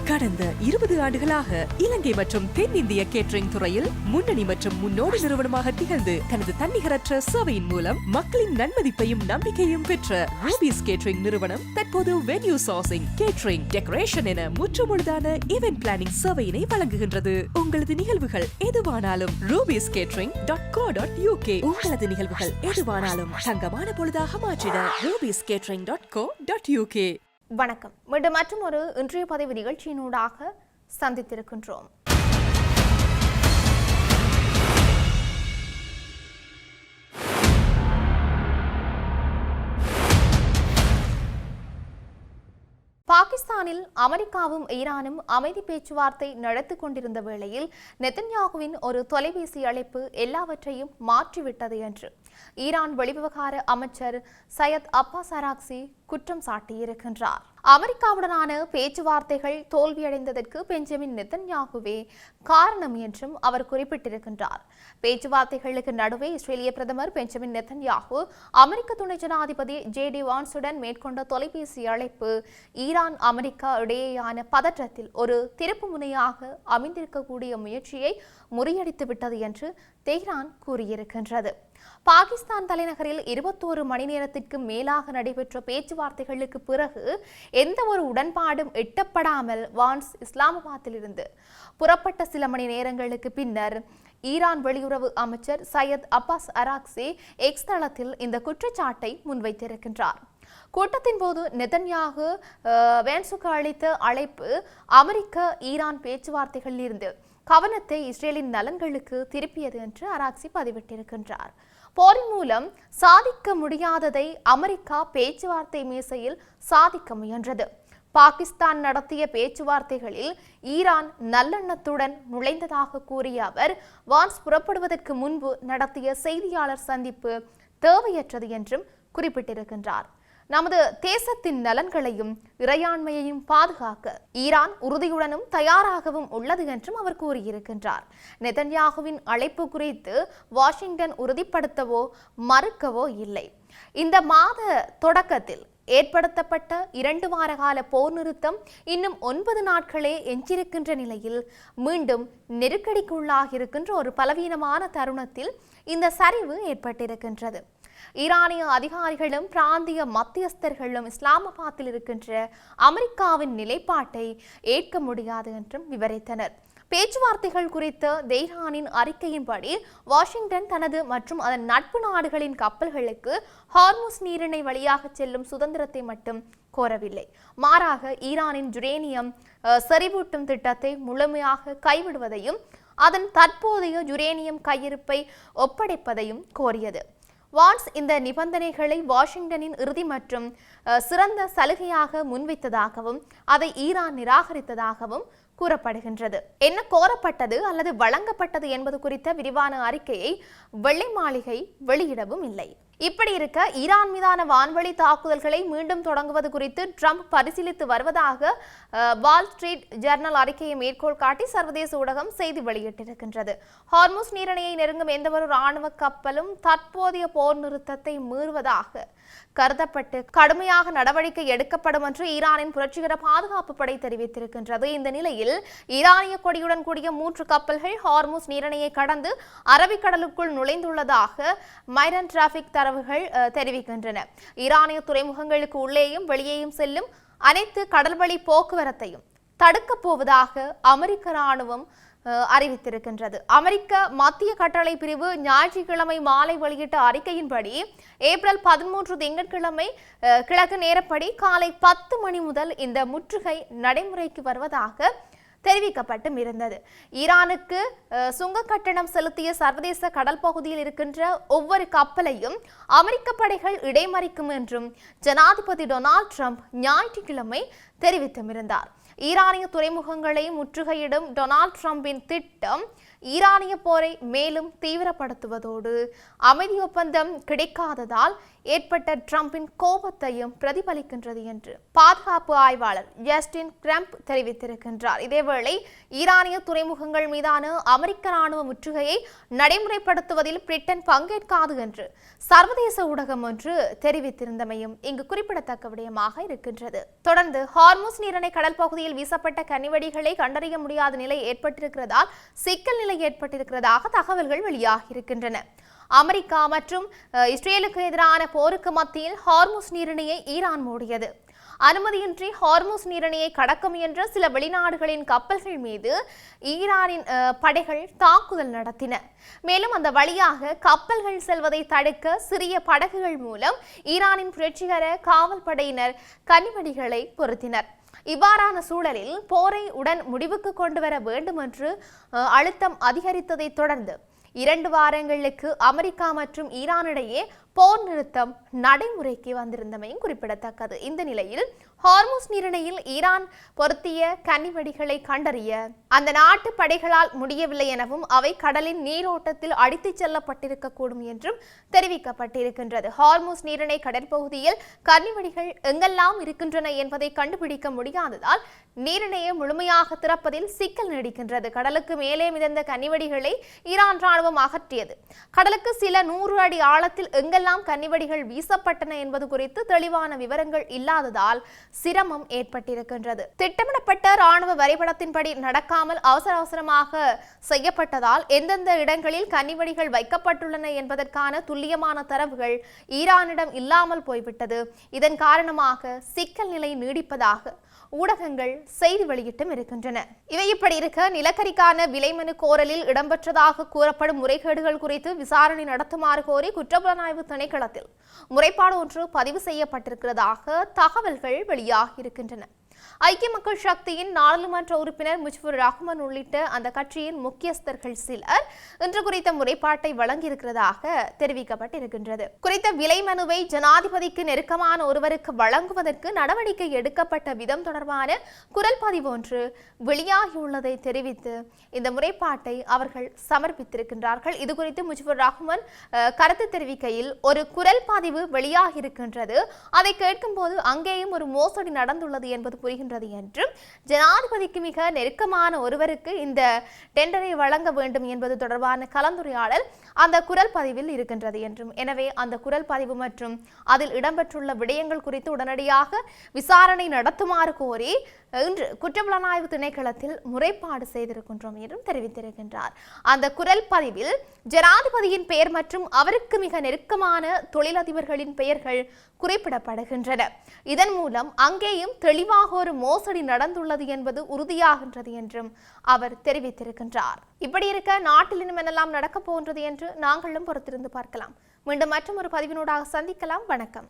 கடந்த 20 ஆண்டுகளாக இலங்கை மற்றும் தென்னிந்திய கேட்டரிங் துறையில் முன்னணி மற்றும் முன்னோடி நிறுவனமாக திகழ்ந்து தனது தன்னிகரற்ற சேவையின் மூலம் மக்களின் நன்மதிப்பையும் நம்பிக்கையும் பெற்ற ரூபீஸ் கேட்டரிங் நிறுவனம் தற்போது வென்யூ சோர்சிங், கேட்டரிங், டெக்கரேஷன் என முற்றுமுழுதான ஈவென்ட் பிளானிங் சேவையினை வழங்குகின்றது. உங்களது நிகழ்வுகள் எதுவானாலும் rubiescatering.co.uk உங்களது நிகழ்வுகள் எதுவானாலும் தங்கமான பொழுதாக மாற்றிட rubiescatering.co.uk. வணக்கம். மீண்டும் மற்றும் ஒரு இன்றைய பதிவு நிகழ்ச்சியினூடாக சந்தித்திருக்கின்றோம். பாகிஸ்தானில் அமெரிக்காவும் ஈரானும் அமைதி பேச்சுவார்த்தை நடத்தி கொண்டிருந்த வேளையில் நெதன்யாகுவின் ஒரு தொலைபேசி அழைப்பு எல்லாவற்றையும் மாற்றிவிட்டது என்று ஈரான் வெளிவிவகார அமைச்சர் சையத் அப்பாஸ் அராக்சி குற்றம் சாட்டியிருக்கின்றார். அமெரிக்காவுடனான பேச்சுவார்த்தைகள் தோல்வியடைந்ததற்கு பெஞ்சமின் நெதன்யாகுவே காரணம் என்றும் அவர் குறிப்பிட்டிருக்கின்றார். பேச்சுவார்த்தைகளுக்கு நடுவே இஸ்ரேலிய பிரதமர் பெஞ்சமின் நெதன்யாகு அமெரிக்க துணை ஜனாதிபதி ஜே.டி. வான்ஸுடன் மேற்கொண்ட தொலைபேசி அழைப்பு ஈரான் அமெரிக்கா இடையேயான பதற்றத்தில் ஒரு திருப்பு முனையாக அமைந்திருக்கக்கூடிய முயற்சியை முறியடித்துவிட்டது என்று தெஹ்ரான் கூறியிருக்கின்றது. பாகிஸ்தான் தலைநகரில் 21 மணி நேரத்திற்கு மேலாக நடைபெற்ற பேச்சுவார்த்தைகளுக்கு பிறகு எந்த ஒரு உடன்பாடும் எட்டப்படாமல் வான்ஸ் இஸ்லாமாபாத்திலிருந்து புறப்பட்ட சில மணி நேரங்களுக்கு பின்னர் ஈரான் வெளியுறவு அமைச்சர் சையத் அப்பாஸ் அராக்சி எக்ஸ் தளத்தில் இந்த குற்றச்சாட்டை முன்வைத்திருக்கின்றார். கூட்டத்தின் போது நெதன்யாகு வான்ஸுக்கு அளித்த அழைப்பு அமெரிக்க ஈரான் பேச்சுவார்த்தைகளில் இருந்து கவனத்தை இஸ்ரேலின் நலன்களுக்கு திருப்பியது என்று அராக்சி பதிவிட்டிருக்கின்றார். போரின் மூலம் சாதிக்க முடியாததை அமெரிக்கா பேச்சுவார்த்தை மேசையில் சாதிக்க முயன்றது. பாகிஸ்தான் நடத்திய பேச்சுவார்த்தைகளில் ஈரான் நல்லெண்ணத்துடன் நுழைந்ததாக கூறிய அவர் வான்ஸ் புறப்படுவதற்கு முன்பு நடத்திய செய்தியாளர் சந்திப்பு தேவையற்றது என்றும் குறிப்பிட்டிருக்கின்றார். நமது தேசத்தின் நலன்களையும் இறையாண்மையையும் பாதுகாக்க ஈரான் உறுதியுடனும் தயாராகவும் உள்ளது என்றும் அவர் கூறியிருக்கின்றார். நெதன்யாகுவின் அழைப்பு குறித்து வாஷிங்டன் உறுதிப்படுத்தவோ மறுக்கவோ இல்லை. இந்த மாத தொடக்கத்தில் ஏற்படுத்தப்பட்ட 2 வார கால போர் நிறுத்தம் இன்னும் 9 நாட்களே எஞ்சிருக்கின்ற நிலையில் மீண்டும் நெருக்கடிக்குள்ளாகியிருக்கின்ற ஒரு பலவீனமான தருணத்தில் இந்த சரிவு ஏற்பட்டிருக்கின்றது. ஈரானிய அதிகாரிகளும் பிராந்திய மத்தியஸ்தர்களும் இஸ்லாமாபாத்தில் இருக்கின்ற அமெரிக்காவின் நிலைப்பாட்டை ஏற்க முடியாது என்றும் விவரித்தனர். பேச்சுவார்த்தைகள் குறித்த தெஹ்ரானின் அறிக்கையின்படி வாஷிங்டன் தனது மற்றும் அதன் நட்பு நாடுகளின் கப்பல்களுக்கு ஹார்முஸ் நீரிணை வழியாக செல்லும் சுதந்திரத்தை மட்டும் கோரவில்லை. மாறாக ஈரானின் யுரேனியம் செறிவூட்டும் திட்டத்தை முழுமையாக கைவிடுவதையும் அதன் தற்போதைய யுரேனியம் கையிருப்பை ஒப்படைப்பதையும் கோரியது. வான்ஸ் இந்த நிபந்தனைகளை வாஷிங்டனின் இறுதி மற்றும் சிறந்த சலுகையாக முன்வைத்ததாகவும் அதை ஈரான் நிராகரித்ததாகவும் கூறப்படுகின்றது. என்ன கோரப்பட்டது அல்லது வழங்கப்பட்டது என்பது குறித்த விரிவான அறிக்கையை வெள்ளை மாளிகை வெளியிடவும் இல்லை. இப்படி இருக்க ஈரான் மீதான வான்வழி தாக்குதல்களை மீண்டும் தொடங்குவது குறித்து ட்ரம்ப் பரிசீலித்து வருவதாக வால் ஸ்ட்ரீட் ஜர்னல் அறிக்கையை மேற்கோள் காட்டி சர்வதேச ஊடகம் செய்தி வெளியிட்டிருக்கின்றது. ஹார்முஸ் நீரிணையை நெருங்கும் எந்தவொரு இராணுவ கப்பலும் தற்போதைய போர் நிறுத்தத்தை மீறுவதாக கருதப்பட்டு கடுமையாக நடவடிக்கை எடுக்கப்படும் என்று ஈரானின் புரட்சிகர பாதுகாப்பு படை தெரிவித்திருக்கின்றது. இந்த நிலையில் ஈரானிய கொடியுடன் கூடிய 3 கப்பல்கள் ஹார்முஸ் நீரிணையை கடந்து அரபிக்கடலுக்குள் நுழைந்துள்ளதாக மைரன் டிராபிக் தரவுகள் தெரிவிக்கின்றன. ஈரானிய துறைமுகங்களுக்கு உள்ளேயும் வெளியேயும் செல்லும் அனைத்து கடல்வழி போக்குவரத்தையும் தடுக்கப் போவதாக அமெரிக்க இராணுவம் அறிவித்திருக்கின்றது. அமெரிக்க மத்திய கட்டளை பிரிவு ஞாயிற்றுக்கிழமை மாலை வெளியிட்ட அறிக்கையின்படி ஏப்ரல் 13 திங்கட்கிழமை கிழக்கு நேரப்படி காலை 10 மணி முதல் இந்த முற்றுகை நடைமுறைக்கு வருவதாக தெரிவிக்கப்பட்டும் இருந்தது. ஈரானுக்கு சுங்க கட்டணம் செலுத்திய சர்வதேச கடல் பகுதியில் இருக்கின்ற ஒவ்வொரு கப்பலையும் அமெரிக்க படைகள் இடைமறிக்கும் என்றும் ஜனாதிபதி டொனால்ட் ட்ரம்ப் ஞாயிற்றுக்கிழமை தெரிவித்தும் இருந்தார். ஈரானிய துறைமுகங்களை முற்றுகையிடும் டொனால்ட் ட்ரம்பின் திட்டம் ஈரானிய போரை மேலும் தீவிரப்படுத்துவதோடு அமைதி ஒப்பந்தம் கிடைக்காததால் ஏற்பட்ட ட்ரம்பின் கோபத்தையும் பிரதிபலிக்கின்றது என்று பாதுகாப்பு ஆய்வாளர் ஜஸ்டின் கிரம்ப் தெரிவித்திருக்கின்றார். இதேவேளை ஈரானிய துறைமுகங்கள் மீதான அமெரிக்க ராணுவ முற்றுகையை நடைமுறைப்படுத்துவதில் பிரிட்டன் பங்கேற்காது என்று சர்வதேச ஊடகம் ஒன்று தெரிவித்திருந்தமையும் இங்கு குறிப்பிடத்தக்க விடயமாக இருக்கின்றது. தொடர்ந்து ஹார்முஸ் நீரிணை கடல் பகுதியில் வீசப்பட்ட கனிவெடிகளை கண்டறிய முடியாத நிலை ஏற்பட்டிருக்கிறதால் சிக்கல் நிலை ஏற்பட்டிருக்கிறதாக தகவல்கள் வெளியாகி இருக்கின்றன. அமெரிக்கா மற்றும் இஸ்ரேலுக்கு எதிரான போருக்கு மத்தியில் ஹார்முஸ் நீரிணையை ஈரான் மூடியது. அனுமதியின்றி ஹார்முஸ் நீரிணையை கடக்க முயன்ற சில வெளிநாடுகளின் கப்பல்கள் மீது ஈரானின் படைகள் தாக்குதல் நடத்தின. மேலும் அந்த வழியாக கப்பல்கள் செல்வதை தடுக்க சிறிய படகுகள் மூலம் ஈரானின் புரட்சிகர காவல் படையினர் கனிவெடிகளை பொருத்தினர். இவ்வாறான சூழலில் போரை உடன் முடிவுக்கு கொண்டு வர வேண்டும் என்று அழுத்தம் அதிகரித்ததை தொடர்ந்து 2 வாரங்களுக்கு அமெரிக்கா மற்றும் ஈரானிடையே போர் நிறுத்தம் நடைமுறைக்கு வந்திருந்தமையும் குறிப்பிடத்தக்கது. இந்த நிலையில் ஹார்முஸ் நீரிணையில் ஈரான் பொருத்திய கன்னிவெடிகளை கண்டறிய அந்த நாட்டு படைகளால் முடியவில்லை எனவும் அவை கடலின் நீரோட்டத்தில் அடித்துச் செல்லப்பட்டிருக்கக்கூடும் என்றும் தெரிவிக்கப்பட்டிருக்கின்றது. ஹார்முஸ் நீரிணை கடற்பகுதியில் கன்னிவெடிகள் எங்கெல்லாம் இருக்கின்றன என்பதை கண்டுபிடிக்க முடியாததால் நீரிணையை முழுமையாக திறப்பதில் சிக்கல் நீடிக்கின்றது. கடலுக்கு மேலே மிதந்த கன்னிவெடிகளை ஈரான் ராணுவம் அகற்றியது. கடலுக்கு சில 100 அடி ஆழத்தில் எங்கெல்லாம் கன்னிவெடிகள் வீசப்பட்டன என்பது குறித்து தெளிவான விவரங்கள் இல்லாததால் சிரமம் ஏற்பட்டிருக்கின்றது. திட்டமிடப்பட்ட ராணுவ வரைபடத்தின்படி நடக்காமல் அவசரமாக செய்யப்பட்டதால் எந்தெந்த இடங்களில் கன்னிவெடிகள் வைக்கப்பட்டுள்ளன என்பதற்கான துல்லியமான தரவுகள் ஈரானிடம் இல்லாமல் போய்விட்டது. இதன் காரணமாக சிக்கல் நிலை நீடிப்பதாக ஊடகங்கள் செய்தி வெளியிட்டும் இருக்கின்றன. இவை இப்படி இருக்க, நிலக்கரிக்கான விலைமனு கோரலில் இடம்பெற்றதாக கூறப்படும் முறைகேடுகள் குறித்து விசாரணை நடத்துமாறு கோரி குற்றப்புலனாய்வு திணைக்களத்தில் முறைப்பாடு ஒன்று பதிவு செய்யப்பட்டிருக்கிறதாக தகவல்கள் வெளியாகி இருக்கின்றன. ஐக்கிய மக்கள் சக்தியின் நாடாளுமன்ற உறுப்பினர் முஜிபுர் ரஹ்மான் உள்ளிட்ட அந்த கட்சியின் முக்கியஸ்தர்கள் சிலர் இன்று குறித்த முறைப்பாட்டை வழங்கியிருக்கிறதாக தெரிவிக்கப்பட்டிருக்கின்றது. குறித்த விலை மனுவை ஜனாதிபதிக்கு நெருக்கமான ஒருவருக்கு வழங்குவதற்கு நடவடிக்கை எடுக்கப்பட்ட விதம் தொடர்பான குரல் பதிவு ஒன்று வெளியாகியுள்ளதை தெரிவித்து இந்த முறைப்பாட்டை அவர்கள் சமர்ப்பித்திருக்கின்றார்கள். இது குறித்து முஜிபுர் ரஹ்மான் கருத்து தெரிவிக்கையில், ஒரு குரல் பதிவு வெளியாகியிருக்கின்றது, அதை கேட்கும் போது அங்கேயும் ஒரு மோசடி நடந்துள்ளது என்பது புரிகின்றது என்றும் ஜனாதிபதிக்கு மிக நெருக்கமான ஒருவருக்கு இந்த டெண்டரை வழங்க வேண்டும் என்பது தொடர்பான கலந்துரையாடல் அந்த குரல் பதிவில் இருக்கின்றது என்றும், எனவே அந்த குரல் பதிவு மற்றும் அதில் இடம்பெற்றுள்ள விடயங்கள் குறித்து உடனடியாக விசாரணை நடத்துமாறு கோரி இன்று குற்றப்புலனாய்வு திணைக்களத்தில் முறைப்பாடு செய்திருக்கின்றோம் என்றும் தெரிவித்திருக்கின்றார். அந்த குரல் பதிவில் ஜனாதிபதியின் பெயர் மற்றும் அவருக்கு மிக நெருக்கமான தொழிலதிபர்களின் பெயர்கள் குறிப்பிடப்படுகின்றன. இதன் மூலம் அங்கேயும் தெளிவாக ஒரு மோசடி நடந்துள்ளது என்பது உறுதியாகின்றது என்றும் அவர் தெரிவித்திருக்கின்றார். இப்படி இருக்க நாட்டில் இன்னும் என்னெல்லாம் நடக்கப் போன்றது என்று நாங்களும் பொறுத்திருந்து பார்க்கலாம். மீண்டும் மற்றும் ஒரு பதிவினூடாக சந்திக்கலாம். வணக்கம்.